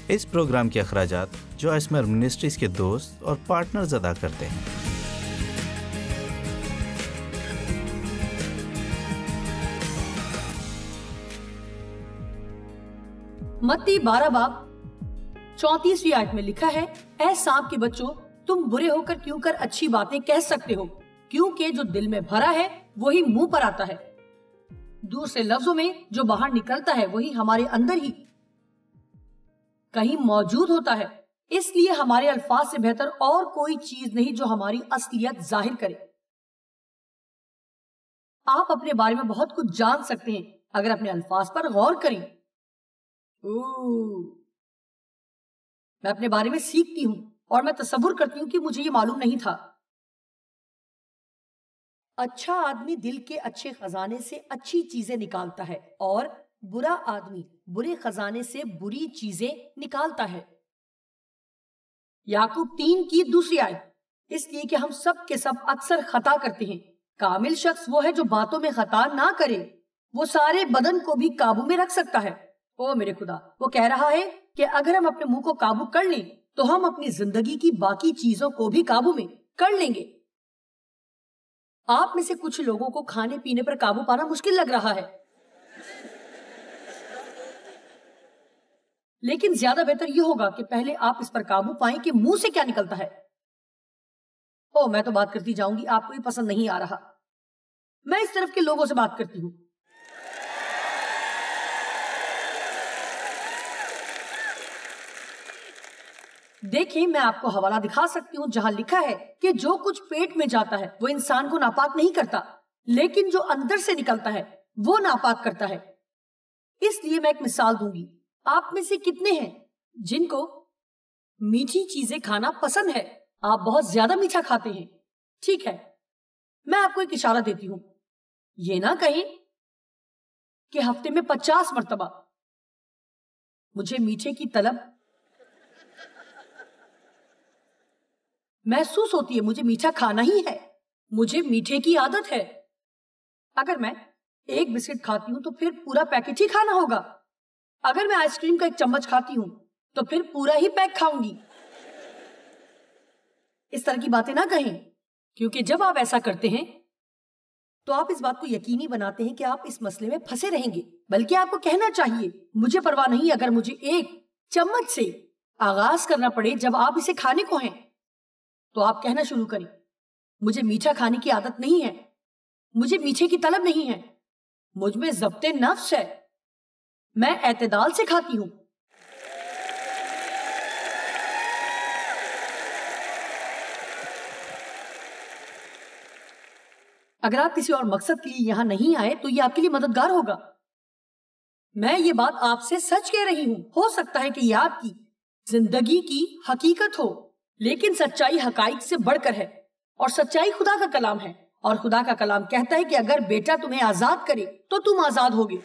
اس programme کے اخراجات جو اسمر منسٹریز کے دوست اور پارٹنرز ادا کرتے ہیں۔ متی 12 باب 34ویں آیت میں لکھا ہے، اے سانپ کے بچوں، تم برے ہو کر کیوں کر اچھی باتیں کہہ سکتے ہو، کیونکہ جو دل میں بھرا ہے وہی منہ پر آتا ہے۔ دوسرے لفظوں میں جو باہر نکلتا ہے وہی ہمارے اندر ہی کہیں موجود ہوتا ہے، اس لیے ہمارے الفاظ سے بہتر اور کوئی چیز نہیں جو ہماری اصلیت ظاہر کرے۔ آپ اپنے بارے میں بہت کچھ جان سکتے ہیں اگر اپنے الفاظ پر غور کریں۔ میں اپنے بارے میں سیکھتی ہوں اور میں تصور کرتی ہوں کہ مجھے یہ معلوم نہیں تھا۔ اچھا آدمی دل کے اچھے خزانے سے اچھی چیزیں نکالتا ہے اور برا آدمی برے خزانے سے بری چیزیں نکالتا ہے۔ یعقوب 3 کی دوسری آیت، اس لیے کہ ہم سب کے سب اکثر خطا کرتے ہیں۔ کامل شخص وہ ہے جو باتوں میں خطا نہ کرے، وہ سارے بدن کو بھی قابو میں رکھ سکتا ہے۔ او میرے خدا، وہ کہہ رہا ہے کہ اگر ہم اپنے منہ کو قابو کر لیں تو ہم اپنی زندگی کی باقی چیزوں کو بھی قابو میں کر لیں گے۔ آپ میں سے کچھ لوگوں کو کھانے پینے پر قابو پانا مشکل لگ رہا ہے، لیکن زیادہ بہتر یہ ہوگا کہ پہلے آپ اس پر قابو پائیں کہ منہ سے کیا نکلتا ہے۔ او میں تو بات کرتی جاؤں گی، آپ کو یہ پسند نہیں آ رہا۔ میں اس طرف کے لوگوں سے بات کرتی ہوں۔ دیکھیں، میں آپ کو حوالہ دکھا سکتی ہوں جہاں لکھا ہے کہ جو کچھ پیٹ میں جاتا ہے وہ انسان کو ناپاک نہیں کرتا، لیکن جو اندر سے نکلتا ہے وہ ناپاک کرتا ہے۔ اس لیے میں ایک مثال دوں گی۔ آپ میں سے کتنے ہیں جن کو میٹھی چیزیں کھانا پسند ہے؟ آپ بہت زیادہ میٹھا کھاتے ہیں۔ ٹھیک ہے، میں آپ کو ایک اشارہ دیتی ہوں۔ یہ نہ کہیں کہ ہفتے میں 50 مرتبہ مجھے میٹھے کی طلب محسوس ہوتی ہے، مجھے میٹھا کھانا ہی ہے، مجھے میٹھے کی عادت ہے۔ اگر میں ایک بسکٹ کھاتی ہوں تو پھر پورا پیکٹ ہی کھانا ہوگا۔ اگر میں آئس کریم کا ایک چمچ کھاتی ہوں تو پھر پورا ہی پیک کھاؤں گی۔ اس طرح کی باتیں نہ کہیں، کیونکہ جب آپ ایسا کرتے ہیں تو آپ اس بات کو یقینی بناتے ہیں کہ آپ اس مسئلے میں پھنسے رہیں گے۔ بلکہ آپ کو کہنا چاہیے، مجھے پرواہ نہیں اگر مجھے ایک چمچ سے آغاز کرنا پڑے جب آپ اسے کھانے کو ہیں، تو آپ کہنا شروع کریں، مجھے میٹھا کھانے کی عادت نہیں ہے، مجھے میٹھے کی طلب نہیں ہے، مجھ میں ضبط نفس ہے، میں اعتدال سے کھاتی ہوں۔ اگر آپ کسی اور مقصد کے لیے یہاں نہیں آئے تو یہ آپ کے لیے مددگار ہوگا۔ میں یہ بات آپ سے سچ کہہ رہی ہوں۔ ہو سکتا ہے کہ یہ آپ کی زندگی کی حقیقت ہو، لیکن سچائی حقائق سے بڑھ کر ہے، اور سچائی خدا کا کلام ہے، اور خدا کا کلام کہتا ہے کہ اگر بیٹا تمہیں آزاد کرے تو تم آزاد ہوگے۔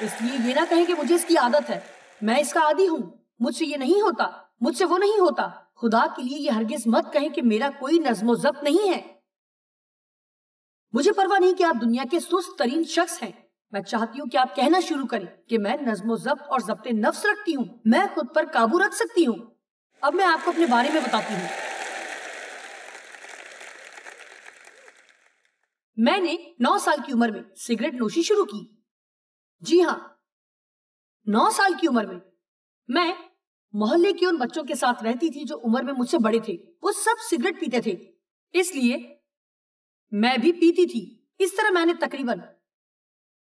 اس لیے یہ نہ کہیں کہ مجھے اس کی عادت ہے، میں اس کا عادی ہوں، مجھ سے یہ نہیں ہوتا، مجھ سے وہ نہیں ہوتا۔ خدا کے لیے یہ ہرگز مت کہیں کہ میرا کوئی نظم و ضبط نہیں ہے۔ مجھے پرواہ نہیں کہ آپ دنیا کے سست ترین شخص ہیں، میں چاہتی ہوں کہ آپ کہنا شروع کریں کہ میں نظم و ضبط اور ضبط نفس رکھتی ہوں، میں خود پر قابو رکھ سکتی ہوں۔ اب میں آپ کو اپنے بارے میں بتاتی ہوں۔ میں نے 9 سال کی عمر میں سگریٹ نوشی شروع کی۔ جی ہاں، 9 سال کی عمر میں محلے کے ان بچوں کے ساتھ رہتی تھی جو عمر میں مجھ سے بڑے تھے، وہ سب سگریٹ پیتے تھے، اس لیے میں بھی پیتی تھی۔ اس طرح میں نے تقریباً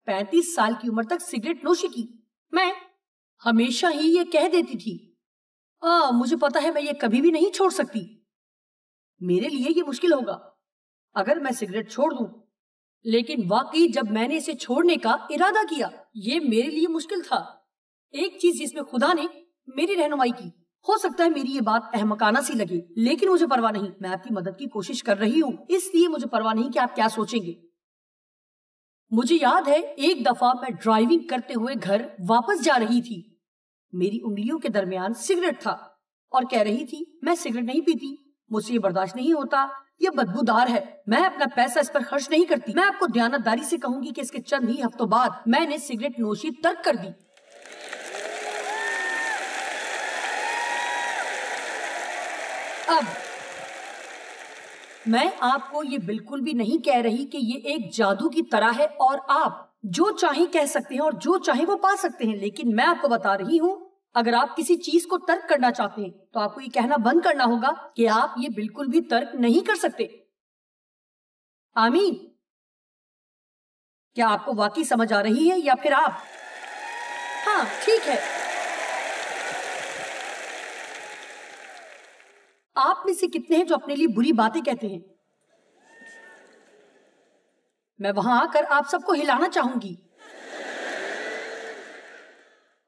35 سال کی عمر تک سگریٹ نوشی کی۔ میں ہمیشہ ہی یہ کہہ دیتی تھی، مجھے پتا ہے میں یہ کبھی بھی نہیں چھوڑ سکتی، میرے لیے یہ مشکل ہوگا اگر میں سگریٹ چھوڑ دوں۔ لیکن واقعی جب میں نے اسے چھوڑنے کا ارادہ کیا، یہ میرے لیے مشکل تھا۔ ایک چیز جس میں خدا نے میری رہنمائی کی، ہو سکتا ہے میری یہ بات احمقانہ سی لگے، لیکن مجھے پرواہ نہیں، میں آپ کی مدد کی کوشش کر رہی ہوں، اس لیے مجھے پرواہ نہیں کہ آپ کیا سوچیں گے۔ مجھے یاد ہے ایک دفعہ میں ڈرائیونگ کرتے ہوئے گھر واپس جا رہی تھی، میری انگلیوں کے درمیان سگریٹ تھا اور کہہ رہی تھی میں سگریٹ نہیں پیتی، مجھ سے یہ برداشت نہیں ہوتا، یہ بدبودار ہے، میں اپنا پیسہ اس پر خرچ نہیں کرتی۔ میں آپ کو دیانتداری سے کہوں گی کہ اس کے چند ہی ہفتوں بعد میں نے سگریٹ نوشی ترک کر دی۔ اب میں آپ کو یہ بالکل بھی نہیں کہہ رہی کہ یہ ایک جادو کی طرح ہے اور آپ جو چاہیں کہہ سکتے ہیں اور جو چاہیں وہ پا سکتے ہیں، لیکن میں آپ کو بتا رہی ہوں اگر آپ کسی چیز کو ترک کرنا چاہتے ہیں تو آپ کو یہ کہنا بند کرنا ہوگا کہ آپ یہ بالکل بھی ترک نہیں کر سکتے۔ آمین۔ کیا آپ کو واقعی سمجھ آ رہی ہے یا پھر آپ؟ ہاں ٹھیک ہے۔ آپ میں سے کتنے ہیں جو اپنے لیے بری باتیں کہتے ہیں؟ میں وہاں آ کر آپ سب کو ہلانا چاہوں گی۔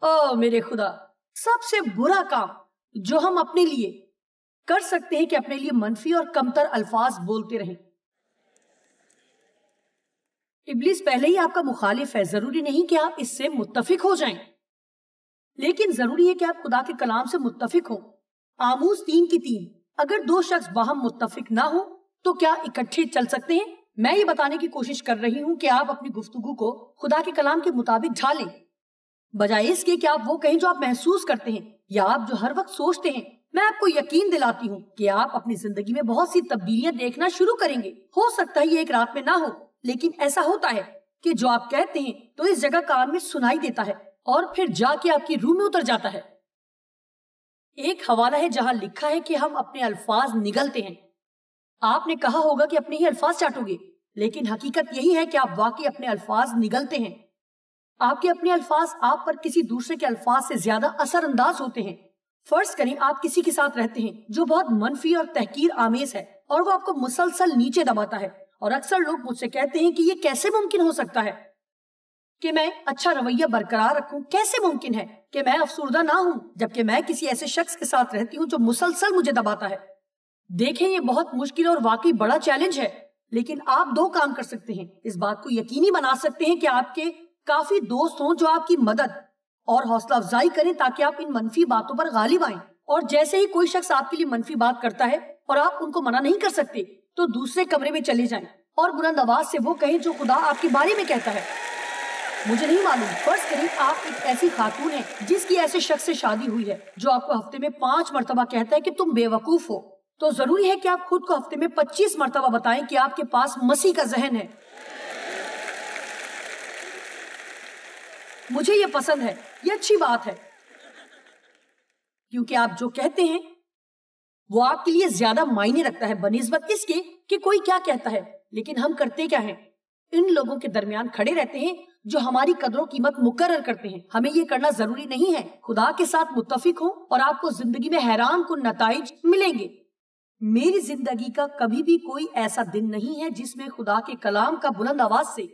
او میرے خدا، سب سے برا کام جو ہم اپنے لیے کر سکتے ہیں کہ اپنے لیے منفی اور کمتر الفاظ بولتے رہیں۔ ابلیس پہلے ہی آپ کا مخالف ہے، ضروری نہیں کہ آپ اس سے متفق ہو جائیں، لیکن ضروری ہے کہ آپ خدا کے کلام سے متفق ہوں۔ آموز 3:3، اگر دو شخص باہم متفق نہ ہوں تو کیا اکٹھے چل سکتے ہیں؟ میں یہ بتانے کی کوشش کر رہی ہوں کہ آپ اپنی گفتگو کو خدا کے کلام کے مطابق ڈھالیں، بجائے اس کے کہ آپ وہ کہیں جو آپ محسوس کرتے ہیں یا آپ جو ہر وقت سوچتے ہیں۔ میں آپ کو یقین دلاتی ہوں کہ آپ اپنی زندگی میں بہت سی تبدیلیاں دیکھنا شروع کریں گے۔ ہو سکتا ہے یہ ایک رات میں نہ ہو، لیکن ایسا ہوتا ہے کہ جو آپ کہتے ہیں تو اس جگہ کان میں سنائی دیتا ہے اور پھر جا کے آپ کی روح میں اتر جاتا ہے۔ ایک حوالہ ہے جہاں لکھا ہے کہ ہم اپنے الفاظ نگلتے ہیں۔ آپ نے کہا ہوگا کہ اپنے ہی الفاظ چاٹو گے، لیکن حقیقت یہی ہے کہ آپ واقعی اپنے الفاظ نگلتے ہیں۔ آپ کے اپنے الفاظ آپ پر کسی دوسرے کے الفاظ سے زیادہ اثر انداز ہوتے ہیں۔ فرض کریں آپ کسی کے ساتھ رہتے ہیں جو بہت منفی اور تحقیر آمیز ہے اور وہ آپ کو مسلسل نیچے دباتا ہے، اور اکثر لوگ مجھ سے کہتے ہیں کہ یہ کیسے ممکن ہو سکتا ہے کہ میں اچھا رویہ برقرار رکھوں، کیسے ممکن ہے کہ میں افسردہ نہ ہوں جبکہ میں کسی ایسے شخص کے ساتھ رہتی ہوں جو مسلسل مجھے دباتا ہے۔ دیکھیں یہ بہت مشکل اور واقعی بڑا چیلنج ہے، لیکن آپ دو کام کر سکتے ہیں۔ اس بات کو یقینی بنا سکتے ہیں کہ آپ کے کافی دوست ہوں جو آپ کی مدد اور حوصلہ افزائی کریں تاکہ آپ ان منفی باتوں پر غالب آئیں، اور جیسے ہی کوئی شخص آپ کے لیے منفی بات کرتا ہے اور آپ ان کو منع نہیں کر سکتے تو دوسرے کمرے میں چلے جائیں اور بلند آواز سے وہ کہیں جو خدا آپ کے بارے میں کہتا ہے۔ مجھے نہیں معلوم، فرض کریں آپ ایک ایسی خاتون ہیں جس کی ایسے شخص سے شادی ہوئی ہے جو آپ کو ہفتے میں 5 مرتبہ کہتا ہے کہ تم بے وقوف ہو، تو ضروری ہے کہ آپ خود کو ہفتے میں 25 مرتبہ بتائیں کہ آپ کے پاس مسیح کا ذہن ہے۔ مجھے یہ پسند ہے، یہ اچھی بات ہے، کیونکہ آپ جو کہتے ہیں وہ آپ کے لیے زیادہ معنی رکھتا ہے بنسبت اس کے کہ کوئی کیا کہتا ہے۔ لیکن ہم کرتے کیا ہیں؟ ان لوگوں کے درمیان کھڑے رہتے ہیں جو ہماری قدر و قیمت مقرر کرتے ہیں۔ ہمیں یہ کرنا ضروری نہیں ہے۔ خدا کے ساتھ متفق ہوں اور آپ کو زندگی میں حیران کن نتائج ملیں گے۔ میری زندگی کا کبھی بھی کوئی ایسا دن نہیں ہے جس میں خدا کے کلام کا بلند آواز سے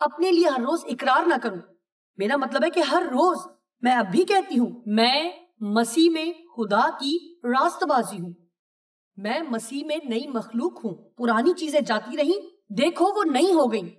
اپنے لیے ہر روز اقرار نہ کروں۔ میرا مطلب ہے کہ ہر روز میں اب بھی کہتی ہوں میں مسیح میں خدا کی راست بازی ہوں، میں مسیح میں نئی مخلوق ہوں، پرانی چیزیں جاتی رہیں، دیکھو وہ نئی ہو گئیں۔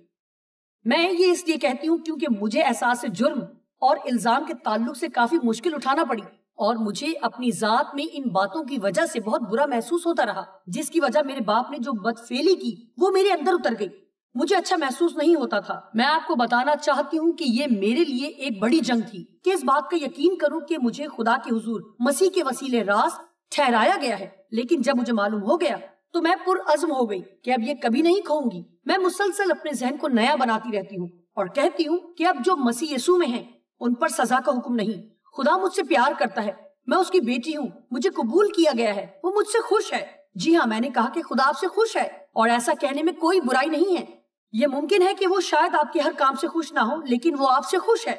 میں یہ اس لیے کہتی ہوں کیونکہ مجھے احساس جرم اور الزام کے تعلق سے کافی مشکل اٹھانا پڑی، اور مجھے اپنی ذات میں ان باتوں کی وجہ سے بہت برا محسوس ہوتا رہا، جس کی وجہ میرے باپ نے جو بدفعلی کی وہ میرے اندر اتر گئی۔ مجھے اچھا محسوس نہیں ہوتا تھا۔ میں آپ کو بتانا چاہتی ہوں کہ یہ میرے لیے ایک بڑی جنگ تھی کہ اس بات کا یقین کروں کہ مجھے خدا کے حضور مسیح کے وسیلے راست ٹھہرایا گیا ہے، لیکن جب مجھے معلوم ہو گیا تو میں پرعزم ہو گئی کہ اب یہ کبھی نہیں کھوؤں گی۔ میں مسلسل اپنے ذہن کو نیا بناتی رہتی ہوں اور کہتی ہوں کہ اب جو مسیح یسوع میں ہیں ان پر سزا کا حکم نہیں۔ خدا مجھ سے پیار کرتا ہے، میں اس کی بیٹی ہوں، مجھے قبول کیا گیا ہے، وہ مجھ سے خوش ہے۔ جی ہاں، میں نے کہا کہ خدا آپ سے خوش ہے، اور ایسا کہنے میں کوئی برائی نہیں ہے۔ یہ ممکن ہے کہ وہ شاید آپ کے ہر کام سے خوش نہ ہو، لیکن وہ آپ سے خوش ہے۔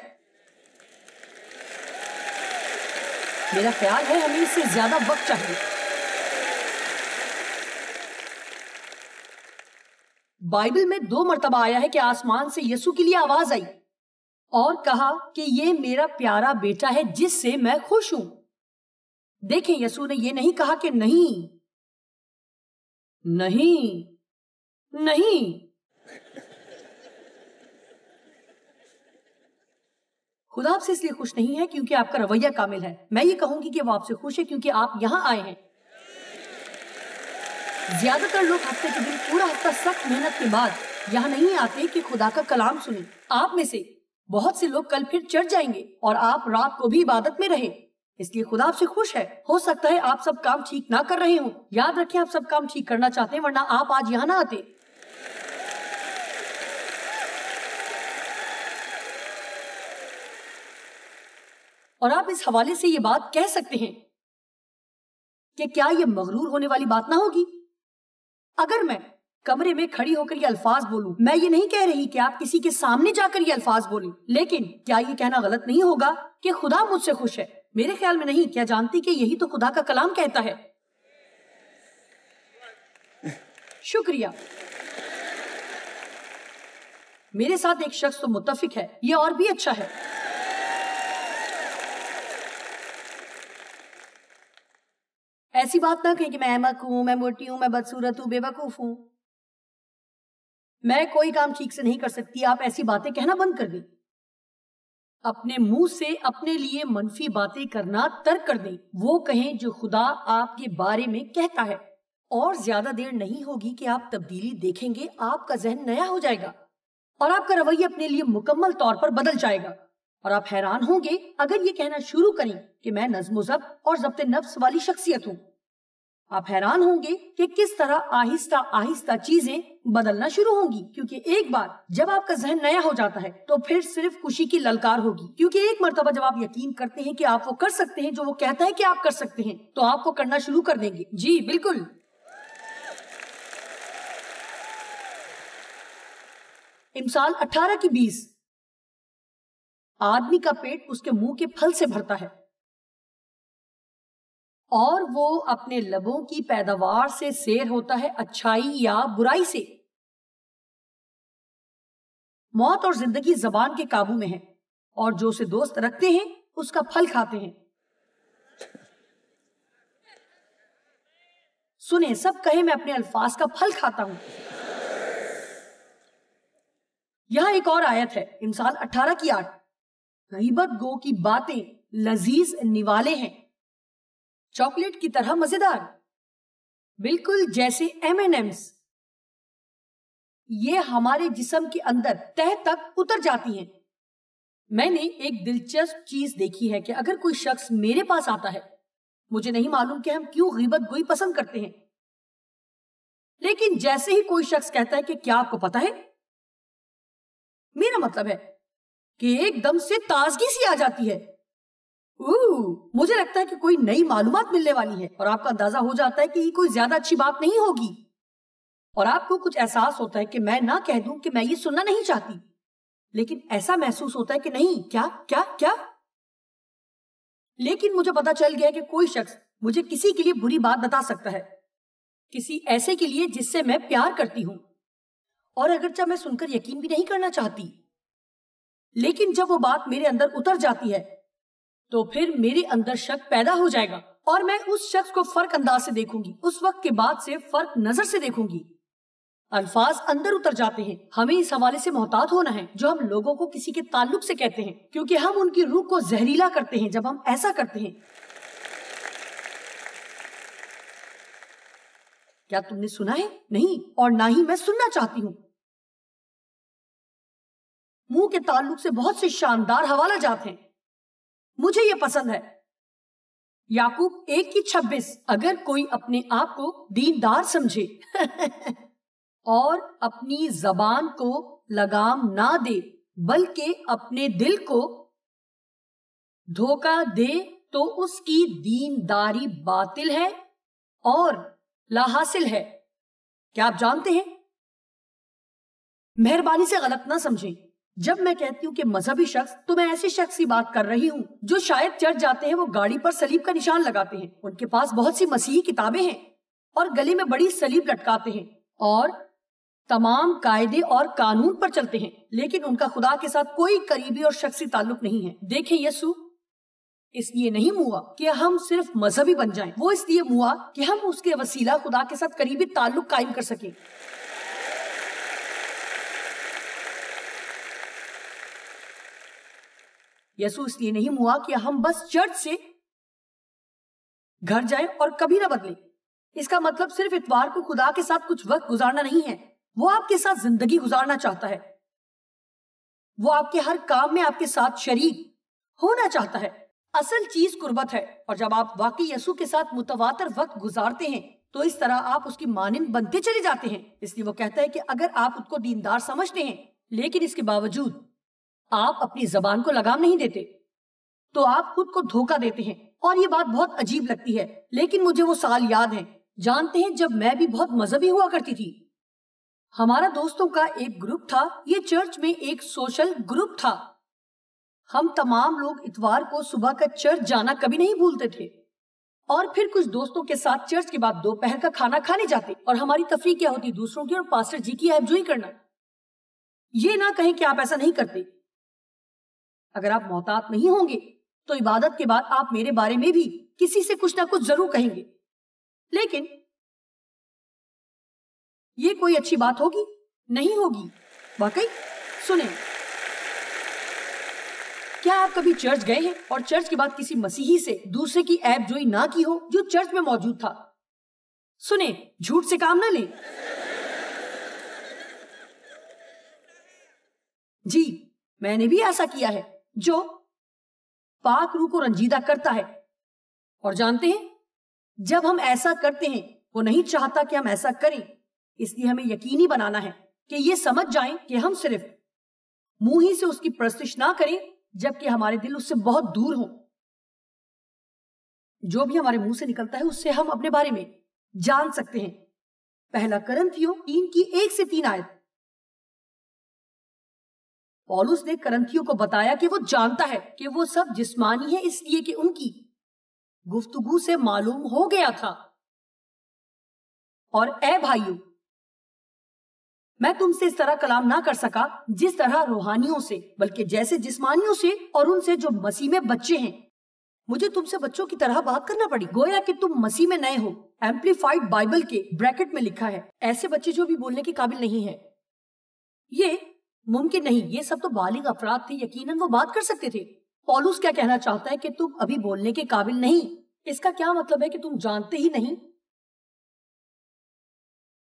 میرا خیال ہے ہمیں اس سے زیادہ وقت چاہیے۔ بائبل میں 2 مرتبہ آیا ہے کہ آسمان سے یسوع کے لیے آواز آئی اور کہا کہ یہ میرا پیارا بیٹا ہے جس سے میں خوش ہوں۔ دیکھیں، یسوع نے یہ نہیں کہا کہ نہیں نہیں نہیں۔ خدا آپ سے اس لیے خوش نہیں ہے کیونکہ آپ کا رویہ کامل ہے۔ میں یہ کہوں گی کہ وہ آپ سے خوش ہے کیونکہ آپ یہاں آئے ہیں۔ زیادہ تر لوگ ہفتے کے دن پورا ہفتہ سخت محنت کے بعد یہاں نہیں آتے کہ خدا کا کلام سنیں۔ آپ میں سے بہت سے لوگ کل پھر چڑھ جائیں گے اور آپ رات کو بھی عبادت میں رہے، اس لیے خدا آپ سے خوش ہے. ہو سکتا ہے آپ سب کام ٹھیک نہ کر رہے ہوں. یاد رکھیں آپ سب کام ٹھیک کرنا چاہتے ہیں ورنہ آپ آج یہاں نہ آتے. اور آپ اس حوالے سے یہ بات کہہ سکتے ہیں کہ کیا یہ مغرور ہونے والی بات نہ ہوگی؟ اگر میں کمرے میں کھڑی ہو کر یہ الفاظ بولوں، میں یہ نہیں کہہ رہی کہ آپ کسی کے سامنے جا کر یہ الفاظ بولیں، لیکن کیا یہ کہنا غلط نہیں ہوگا کہ خدا مجھ سے خوش ہے؟ میرے خیال میں نہیں. کیا جانتی کہ یہی تو خدا کا کلام کہتا ہے؟ شکریہ. میرے ساتھ ایک شخص تو متفق ہے، یہ اور بھی اچھا ہے. ایسی بات نہ کہیں کہ میں احمق ہوں، میں موٹی ہوں، میں بدصورت ہوں، بے وقوف ہوں، میں کوئی کام ٹھیک سے نہیں کر سکتی. آپ ایسی باتیں کہنا بند کر دیں. اپنے منہ سے اپنے لیے منفی باتیں کرنا ترک کر دیں. وہ کہیں جو خدا آپ کے بارے میں کہتا ہے. اور زیادہ دیر نہیں ہوگی کہ آپ تبدیلی دیکھیں گے. آپ کا ذہن نیا ہو جائے گا اور آپ کا رویہ اپنے لیے مکمل طور پر بدل جائے گا. اور آپ حیران ہوں گے اگر یہ کہنا شروع کریں کہ میں نظم و ضبط اور ضبط نفس والی شخصیت ہوں. آپ حیران ہوں گے کہ کس طرح آہستہ آہستہ چیزیں بدلنا شروع ہوں گی. کیونکہ ایک بار جب آپ کا ذہن نیا ہو جاتا ہے تو پھر صرف خوشی کی للکار ہوگی. کیونکہ ایک مرتبہ جب آپ یقین کرتے ہیں کہ آپ وہ کر سکتے ہیں جو وہ کہتا ہے کہ آپ کر سکتے ہیں تو آپ وہ کرنا شروع کر دیں گے. جی بالکل. امثال 18:20 آدمی کا پیٹ اس کے منہ کے پھل سے بھرتا ہے اور وہ اپنے لبوں کی پیداوار سے سیر ہوتا ہے اچھائی یا برائی سے. موت اور زندگی زبان کے قابو میں ہے اور جو اسے دوست رکھتے ہیں اس کا پھل کھاتے ہیں. سنیں سب کہیں میں اپنے الفاظ کا پھل کھاتا ہوں. یہاں ایک اور آیت ہے امثال 18:8 غیبت گو کی باتیں لذیذ نوالے ہیں، چاکلیٹ کی طرح مزیدار، بالکل جیسے M&M's. یہ ہمارے جسم کے اندر تہ تک اتر جاتی ہیں. میں نے ایک دلچسپ چیز دیکھی ہے کہ اگر کوئی شخص میرے پاس آتا ہے، مجھے نہیں معلوم کہ ہم کیوں غیبت گوئی پسند کرتے ہیں، لیکن جیسے ہی کوئی شخص کہتا ہے کہ کیا آپ کو پتا ہے، میرا مطلب ہے کہ ایک دم سے تازگی سی آ جاتی ہے. مجھے لگتا ہے کہ کوئی نئی معلومات ملنے والی ہے اور آپ کا اندازہ ہو جاتا ہے کہ یہ کوئی زیادہ اچھی بات نہیں ہوگی اور آپ کو کچھ احساس ہوتا ہے کہ میں نہ کہہ دوں کہ میں یہ سننا نہیں چاہتی، لیکن ایسا محسوس ہوتا ہے کہ نہیں کیا کیا کیا. لیکن مجھے پتا چل گیا کہ کوئی شخص مجھے کسی کے لیے بری بات بتا سکتا ہے، کسی ایسے کے لیے جس سے میں پیار کرتی ہوں، اور اگرچہ میں سن کر یقین بھی نہیں کرنا چاہتی، لیکن جب وہ بات میرے اندر اتر جاتی ہے تو پھر میرے اندر شک پیدا ہو جائے گا اور میں اس شخص کو فرق انداز سے دیکھوں گی. اس وقت کے بعد سے فرق نظر سے دیکھوں گی. الفاظ اندر اتر جاتے ہیں. ہمیں اس حوالے سے محتاط ہونا ہے جو ہم لوگوں کو کسی کے تعلق سے کہتے ہیں، کیونکہ ہم ان کی روح کو زہریلا کرتے ہیں جب ہم ایسا کرتے ہیں. کیا تم نے سنا ہے؟ نہیں، اور نہ ہی میں سننا چاہتی ہوں. منہ کے تعلق سے بہت سے شاندار حوالہ جات ہیں، مجھے یہ پسند ہے. یعقوب 1:26 اگر کوئی اپنے آپ کو دیندار سمجھے اور اپنی زبان کو لگام نہ دے بلکہ اپنے دل کو دھوکہ دے تو اس کی دینداری باطل ہے اور لا حاصل ہے. کیا آپ جانتے ہیں؟ مہربانی سے غلط نہ سمجھیں. جب میں کہتی ہوں کہ مذہبی شخص تو میں ایسے شخص کی بات کر رہی ہوں جو شاید چرچ جاتے ہیں. وہ گاڑی پر صلیب کا نشان لگاتے ہیں، ان کے پاس بہت سی مسیحی کتابیں ہیں اور گلے میں بڑی صلیب لٹکاتے ہیں اور تمام قاعدے اور قانون پر چلتے ہیں، لیکن ان کا خدا کے ساتھ کوئی قریبی اور شخصی تعلق نہیں ہے. دیکھیں یسوع اس لیے نہیں ہوا کہ ہم صرف مذہبی بن جائیں، وہ اس لیے ہوا کہ ہم اس کے وسیلہ خدا کے ساتھ قریبی تعلق قائم کر سکیں. یسوع اس لیے نہیں ہوا کہ ہم بس چرچ سے گھر جائیں اور کبھی نہ بدلیں. اس کا مطلب صرف اتوار کو خدا کے ساتھ کچھ وقت گزارنا نہیں ہے. وہ آپ کے ساتھ زندگی گزارنا چاہتا ہے. وہ آپ کے ہر کام میں آپ کے ساتھ شریک ہونا چاہتا ہے. اصل چیز قربت ہے، اور جب آپ واقعی یسوع کے ساتھ متواتر وقت گزارتے ہیں تو اس طرح آپ اس کی مانند بنتے چلے جاتے ہیں۔ اس لیے وہ کہتا ہے کہ اگر آپ خود کو دیندار سمجھتے ہیں لیکن اس کے باوجود آپ اپنی زبان کو لگام نہیں دیتے تو آپ خود کو دھوکہ دیتے ہیں۔ اور یہ بات بہت عجیب لگتی ہے، لیکن مجھے وہ سال یاد ہیں، جانتے ہیں، جب میں بھی بہت مذہبی ہوا کرتی تھی۔ ہمارا دوستوں کا ایک گروپ تھا، یہ چرچ میں ایک سوشل گروپ تھا۔ ہم تمام لوگ اتوار کو صبح کا چرچ جانا کبھی نہیں بھولتے تھے، اور پھر کچھ دوستوں کے ساتھ چرچ کے بعد دوپہر کا کھانا کھانے جاتے، اور ہماری تفریح کیا ہوتی؟ دوسروں کی اور پاسٹر جی کی عیب جوئی کرنا۔ یہ نہ کہیں کہ آپ ایسا نہیں کرتے۔ اگر آپ محتاط نہیں ہوں گے تو عبادت کے بعد آپ میرے بارے میں بھی کسی سے کچھ نہ کچھ ضرور کہیں گے، لیکن یہ کوئی اچھی بات ہوگی؟ نہیں ہوگی۔ واقعی سنیں، کیا آپ کبھی چرچ گئے ہیں اور چرچ کے بعد کسی مسیحی سے دوسرے کی عیب جوئی نہ کی ہو جو چرچ میں موجود تھا؟ سنیں، جھوٹ سے کام نہ لیں۔ جی، میں نے بھی ایسا کیا ہے، جو پاک روح کو رنجیدہ کرتا ہے، اور جانتے ہیں جب ہم ایسا کرتے ہیں وہ نہیں چاہتا کہ ہم ایسا کریں، اس لیے ہمیں یقینی بنانا ہے کہ یہ سمجھ جائیں کہ ہم صرف منہ ہی سے اس کی پرستش نہ کریں جبکہ ہمارے دل اس سے بہت دور ہوں۔ جو بھی ہمارے منہ سے نکلتا ہے اس سے ہم اپنے بارے میں جان سکتے ہیں۔ پہلا کرنتھیوں 3:1-3 آیت۔ پولس نے کرنتھیوں کو بتایا کہ وہ جانتا ہے کہ وہ سب جسمانی ہے، اس لیے کہ ان کی گفتگو سے معلوم ہو گیا تھا۔ اور اے بھائیو، میں تم سے اس طرح کلام نہ کر سکا جس طرح روحانیوں سے، بلکہ جیسے جسمانیوں سے، اور ان سے جو مسیح میں بچے ہیں۔ مجھے تم سے بچوں کی طرح بات کرنا پڑی، گویا کہ تم مسیح میں نئے ہو۔ ایمپلیفائڈ بائبل کے بریکٹ میں لکھا ہے، ایسے بچے جو بھی بولنے کے قابل نہیں ہیں۔ یہ ممکن نہیں، یہ سب تو بالغ افراد تھے، یقیناً وہ بات کر سکتے تھے۔ پولس کیا کہنا چاہتا ہے کہ تم ابھی بولنے کے قابل نہیں؟ اس کا کیا مطلب ہے کہ تم جانتے ہی نہیں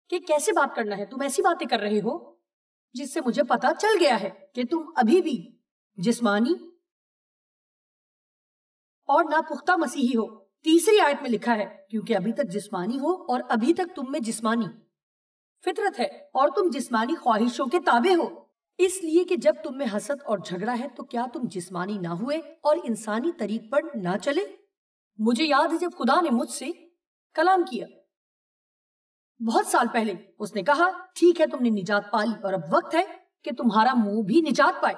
کہ کیسے بات کرنا ہے؟ تم ایسی باتیں کر رہے ہو جس سے مجھے پتا چل گیا ہے کہ تم ابھی بھی جسمانی اور ناپختہ مسیحی ہو۔ 3 آیت میں لکھا ہے، کیونکہ ابھی تک جسمانی ہو اور ابھی تک تم میں جسمانی فطرت ہے اور تم جسمانی خواہشوں کے تابع ہو۔ اس لیے کہ جب تم میں حسد اور جھگڑا ہے تو کیا تم جسمانی نہ ہوئے اور انسانی طریق پر نہ چلے؟ مجھے یاد ہے جب خدا نے مجھ سے کلام کیا بہت سال پہلے، اس نے کہا ٹھیک ہے تم نے نجات پا لی اور اب وقت ہے کہ تمہارا منہ بھی نجات پائے۔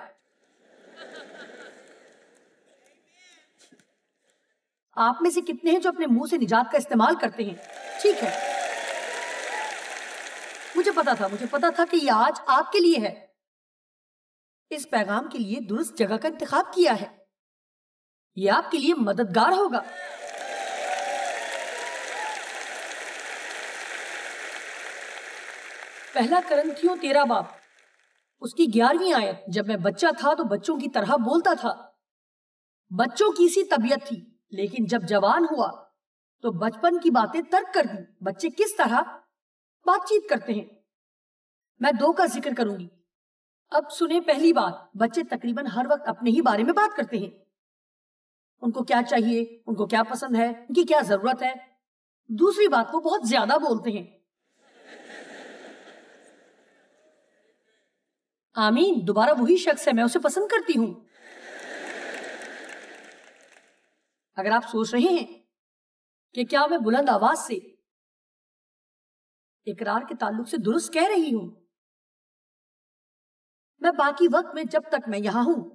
آپ میں سے کتنے ہیں جو اپنے منہ سے نجات کا استعمال کرتے ہیں؟ ٹھیک ہے، مجھے پتا تھا کہ یہ آج آپ کے لیے ہے۔ اس پیغام کے لیے درست جگہ کا انتخاب کیا ہے، یہ آپ کے لیے مددگار ہوگا۔ پہلا کرنتھیوں 13 باب اس کی 11ویں آیت۔ جب میں بچہ تھا تو بچوں کی طرح بولتا تھا، بچوں کی سی طبیعت تھی، لیکن جب جوان ہوا تو بچپن کی باتیں ترک کر دی۔ بچے کس طرح بات چیت کرتے ہیں، میں 2 کا ذکر کروں گی۔ اب سنیں، پہلی بات، بچے تقریباً ہر وقت اپنے ہی بارے میں بات کرتے ہیں، ان کو کیا چاہیے، ان کو کیا پسند ہے، ان کی کیا ضرورت ہے۔ دوسری بات، وہ بہت زیادہ بولتے ہیں۔ آمین، دوبارہ وہی شخص ہے، میں اسے پسند کرتی ہوں۔ اگر آپ سوچ رہے ہیں کہ کیا میں بلند آواز سے اقرار کے تعلق سے درست کہہ رہی ہوں، میں باقی وقت میں جب تک میں یہاں ہوں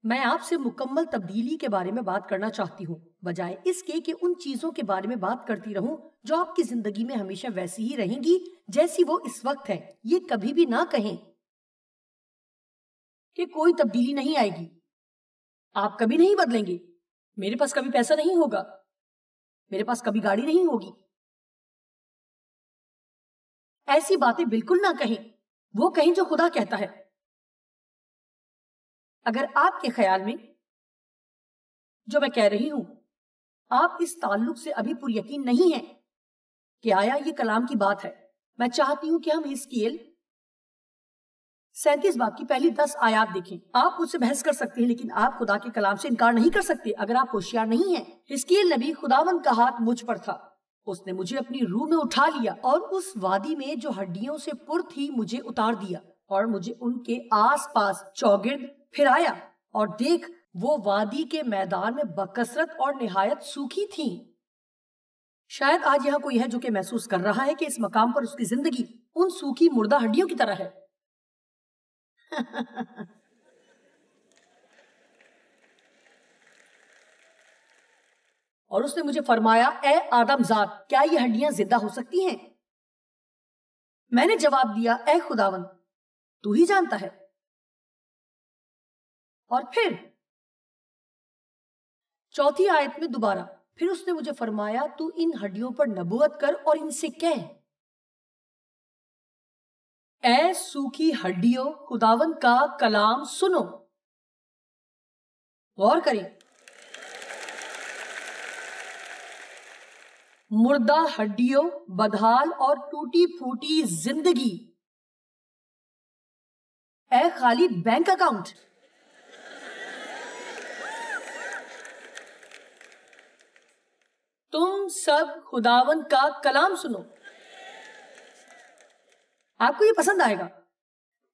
میں آپ سے مکمل تبدیلی کے بارے میں بات کرنا چاہتی ہوں، بجائے اس کے کہ ان چیزوں کے بارے میں بات کرتی رہوں جو آپ کی زندگی میں ہمیشہ ویسی ہی رہیں گی جیسی وہ اس وقت ہے۔ یہ کبھی بھی نہ کہیں کہ کوئی تبدیلی نہیں آئے گی، آپ کبھی نہیں بدلیں گے، میرے پاس کبھی پیسہ نہیں ہوگا، میرے پاس کبھی گاڑی نہیں ہوگی۔ ایسی باتیں بالکل نہ کہیں، وہ کہیں جو خدا کہتا ہے۔ اگر آپ کے خیال میں جو میں کہہ رہی ہوں آپ اس تعلق سے ابھی پر یقین نہیں ہیں کہ آیا یہ کلام کی بات ہے، میں چاہتی ہوں کہ ہم حزقیل 37 باب کی پہلی 10 آیات دیکھیں. آپ مجھ سے بحث کر سکتے ہیں لیکن آپ خدا کے کلام سے انکار نہیں کر سکتے اگر آپ ہوشیار نہیں ہیں. حزقیل نبی، خداوند کا ہاتھ مجھ پر تھا، اس نے مجھے اپنی روح میں اٹھا لیا اور اس وادی میں جو ہڈیوں سے پر تھی مجھے اتار دیا اور مجھے ان کے آس پاس چوگرد پھرایا، اور دیکھ وہ وادی کے میدان میں بکثرت اور نہایت سوکھی تھیں. شاید آج یہاں کوئی ہے جو کہ محسوس کر رہا ہے کہ اس مقام پر اس کی زندگی ان سوکھی مردہ ہڈیوں کی طرح ہے. اور اس نے مجھے فرمایا، اے آدم ذات، کیا یہ ہڈیاں زندہ ہو سکتی ہیں؟ میں نے جواب دیا، اے خداوند، تو ہی جانتا ہے. اور پھر 4 آیت میں دوبارہ پھر اس نے مجھے فرمایا، تو ان ہڈیوں پر نبوت کر اور ان سے کہہ، اے سوکھی ہڈیوں، خداوند کا کلام سنو. غور کریں، مردہ ہڈیوں، بدحال اور ٹوٹی پھوٹی زندگی، اے خالی بینک اکاؤنٹ. تم سب خداوند کا کلام سنو. آپ کو یہ پسند آئے گا.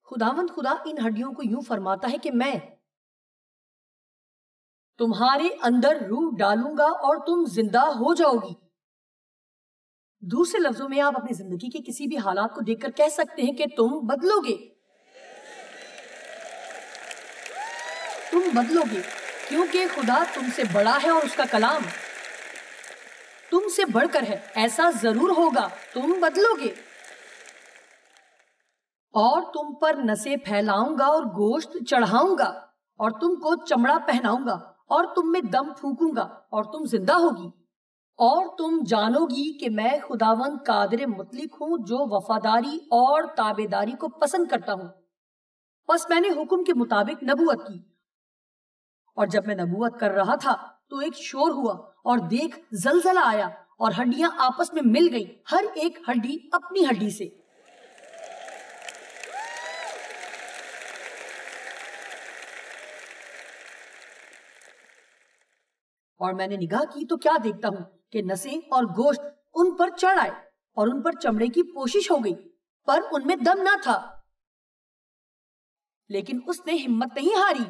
خداوند خدا ان ہڈیوں کو یوں فرماتا ہے کہ میں تمہارے اندر روح ڈالوں گا اور تم زندہ ہو جاؤ گی. دوسرے لفظوں میں آپ اپنی زندگی کے کسی بھی حالات کو دیکھ کر کہہ سکتے ہیں کہ تم بدلو گے. تم بدلو گے کیونکہ خدا تم سے بڑا ہے اور اس کا کلام تم سے بڑھ کر ہے. ایسا ضرور ہوگا، تم بدلو گے. اور تم پر نسیں پھیلاؤں گا اور گوشت چڑھاؤں گا اور تم کو چمڑا پہناؤں گا اور تم میں دم پھونکوں گا اور تم زندہ ہوگی. اور تم جانو گی کہ میں خداوند قادر مطلق ہوں جو وفاداری اور تابعداری کو پسند کرتا ہوں. بس میں نے حکم کے مطابق نبوت کی، اور جب میں نبوت کر رہا تھا تو ایک شور ہوا اور دیکھ زلزلہ آیا اور ہڈیاں آپس میں مل گئیں، ہر ایک ہڈی اپنی ہڈی سے. اور میں نے نگاہ کی تو کیا دیکھتا ہوں کہ نسیں اور گوشت ان پر چڑھ آئے اور ان پر چمڑے کی پوشش ہو گئی، پر ان میں دم نہ تھا. لیکن اس نے ہمت نہیں ہاری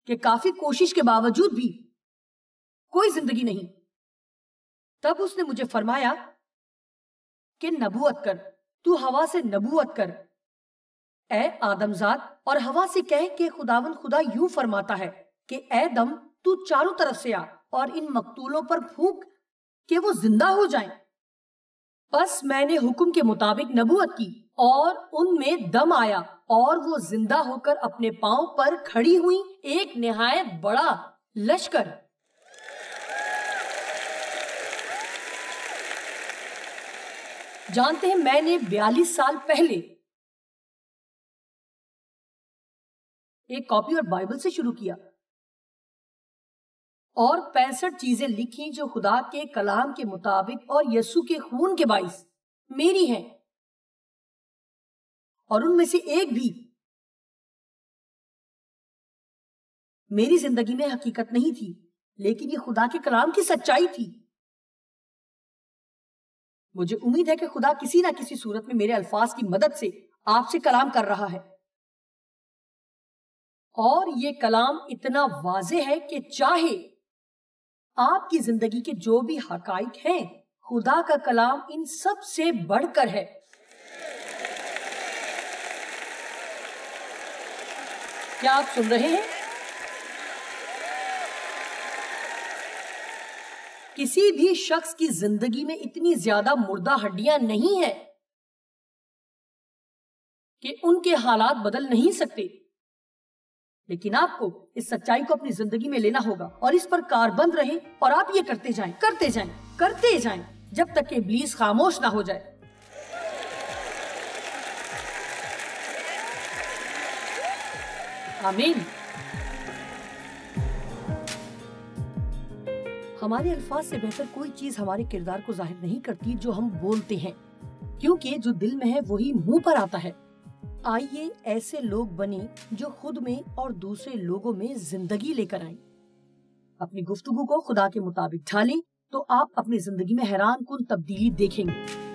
کہ کافی کوشش کے باوجود بھی کوئی زندگی نہیں. تب اس نے مجھے فرمایا کہ نبوت کر، تو ہوا سے نبوت کر، اے آدم ذات، اور ہوا سے کہہ کہ خداوند خدا یوں فرماتا ہے کہ اے دم، تو چاروں طرف سے آ اور ان مقتولوں پر پھونک کہ وہ زندہ ہو جائیں. بس میں نے حکم کے مطابق نبوت کی اور ان میں دم آیا اور وہ زندہ ہو کر اپنے پاؤں پر کھڑی ہوئی، ایک نہایت بڑا لشکر. جانتے ہیں میں نے 42 سال پہلے ایک کاپی اور بائبل سے شروع کیا اور 65 چیزیں لکھی جو خدا کے کلام کے مطابق اور یسوع کے خون کے باعث میری ہیں، اور ان میں سے ایک بھی میری زندگی میں حقیقت نہیں تھی، لیکن یہ خدا کے کلام کی سچائی تھی. مجھے امید ہے کہ خدا کسی نہ کسی صورت میں میرے الفاظ کی مدد سے آپ سے کلام کر رہا ہے، اور یہ کلام اتنا واضح ہے کہ چاہے آپ کی زندگی کے جو بھی حقائق ہیں، خدا کا کلام ان سب سے بڑھ کر ہے. کیا آپ سن رہے ہیں؟ کسی بھی شخص کی زندگی میں اتنی زیادہ مردہ ہڈیاں نہیں ہیں کہ ان کے حالات بدل نہیں سکتے، لیکن آپ کو اس سچائی کو اپنی زندگی میں لینا ہوگا اور اس پر کاربند رہیں، اور آپ یہ کرتے جائیں، کرتے جائیں، کرتے جائیں جب تک کہ ابلیس خاموش نہ ہو جائے. آمین. ہمارے الفاظ سے بہتر کوئی چیز ہمارے کردار کو ظاہر نہیں کرتی جو ہم بولتے ہیں. کیونکہ جو دل میں ہے وہی منہ پر آتا ہے۔ آئیے ایسے لوگ بنیں جو خود میں اور دوسرے لوگوں میں زندگی لے کر آئیں۔ اپنی گفتگو کو خدا کے مطابق ڈھالیں تو آپ اپنی زندگی میں حیران کن تبدیلی دیکھیں گے۔